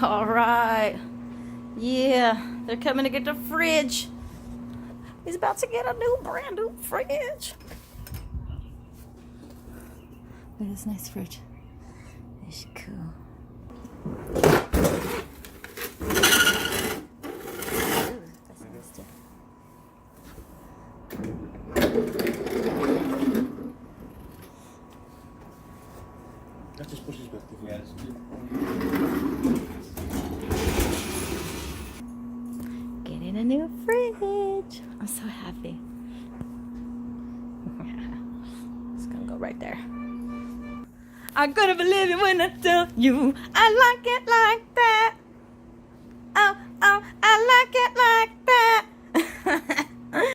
All right. Yeah, they're coming to get the fridge. He's about to get a brand new fridge. Look at this nice fridge. It's cool. Ooh, that's nice too. Dat is precies wat ik wil. Getting a new fridge. I'm so happy. It's gonna go right there. I couldn't believe it when I tell you I like it like that.